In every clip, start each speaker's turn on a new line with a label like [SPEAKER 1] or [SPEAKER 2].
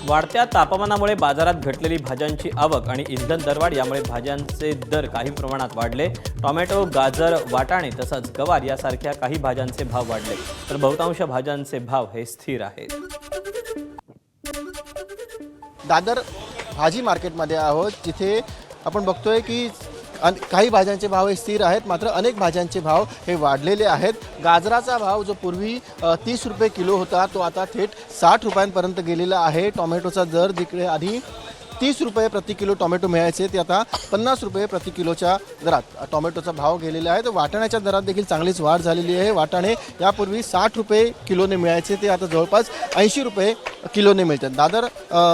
[SPEAKER 1] वाढत्या तापमानामुळे बाजारात घटलेली भाज्यांची आवक आणि इंधन दरवाढ यामुळे भाज्यांचे दर काही प्रमाणात वाढले। टोमॅटो, गाजर, वाटाणे तसंच गवार यासारख्या काही भाज्यांचे भाव वाढले, तर बहुतांश भाज्यांचे भाव हे स्थिर आहेत।
[SPEAKER 2] दादर भाजी मार्केटमध्ये आहोत, जिथे आपण बघतोय की काही भाज्यांचे भाव हे स्थिर आहेत, मात्र अनेक भाज्यांचे भाव हे वाढलेले आहेत। गाजराचा भाव जो पूर्वी 30 रुपये किलो होता तो आता थेट 60 रुपयांपर्यंत गेलेला आहे। टोमॅटोचा दर जिकडे आधी 30 रुपये प्रति किलो टोमॅटो मिळायचे ते आता 50 रुपये प्रति किलोच्या दरात टोमॅटोचा भाव गेलेला आहे। तर वाटाण्याच्या दरात देखील चांगलीच वाढ झालेली आहे। वाटाणे यापूर्वी 60 रुपये किलोने मिळायचे ते आता जवळपास 80 रुपये किलोने मिळतात। दादर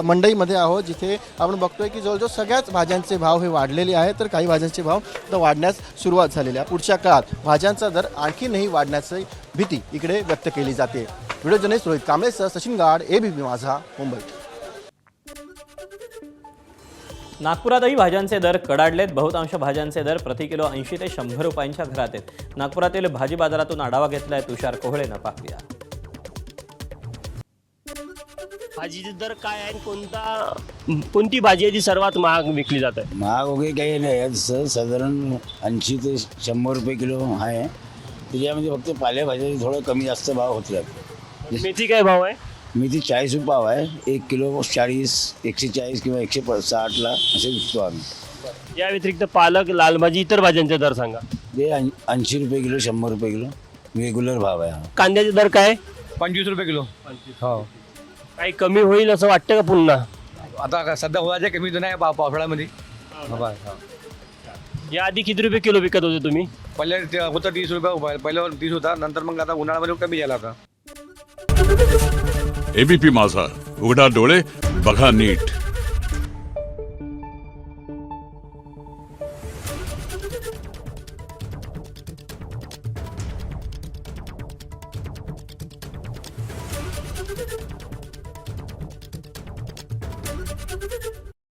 [SPEAKER 2] मंडईमध्ये आहोत, जिथे आपण बघतोय की जवळजवळ सगळ्याच भाज्यांचे भाव हे वाढलेले आहेत, तर काही भाज्यांचे भाव आता वाढण्यास सुरुवात झालेली आहे। पुढच्या काळात भाज्यांचा दर आणखीनही वाढण्याची भीती इकडे व्यक्त केली जाते। व्हिडिओ जर्नलिस्ट रोहित कांबळेसह सचिन गाड, एबीपी माझा, मुंबई।
[SPEAKER 1] नागपुरातही भाज्यांचे दर कडाडलेत। बहुतांश भाज्यांचे दर प्रति किलो 80 ते 100 रुपयांच्या घरात आहेत। नागपुरातील भाजी बाजारातून आढावा घेतलाय तुषार कोहळेनं, पाहूया।
[SPEAKER 3] भाजीचे दर काय आहे, कोणती भाजी आहे जी सर्वात महाग विकली जात आहे?
[SPEAKER 4] महाग वगैरे काही नाही आहे, तसं साधारण 80 ते 100 रुपये किलो आहे। त्याच्यामध्ये फक्त पालेभाज्या थोडं कमी जास्त भाव होतात।
[SPEAKER 3] मेथी काय भाव आहे?
[SPEAKER 4] मेथी 40 रुपये भाव आहे, 1 किलो 40, 140 किंवा 160ला असे विकतो आम्ही।
[SPEAKER 3] या व्यतिरिक्त पालक, लाल भाजी, इतर भाज्यांचे दर सांगा।
[SPEAKER 4] ते 80 रुपये किलो, 100 रुपये किलो रेग्युलर भाव आहे।
[SPEAKER 3] कांद्याचे दर काय?
[SPEAKER 5] 25 रुपये किलो। हो,
[SPEAKER 3] काही कमी होईल असं वाटतं का पुन्हा?
[SPEAKER 5] आता सध्या होण्याच्या कमी तर नाही पावसाळ्यामध्ये।
[SPEAKER 3] या आधी किती रुपये किलो विकत होते तुम्ही?
[SPEAKER 5] पहिले होतं 30 रुपये, पहिल्यावर 30 होता, नंतर मग आता उन्हाळ्यामध्ये कमी झाला आता।
[SPEAKER 6] एबीपी माझा, उघडा डोळे बघा नीट।
[SPEAKER 7] Thank you.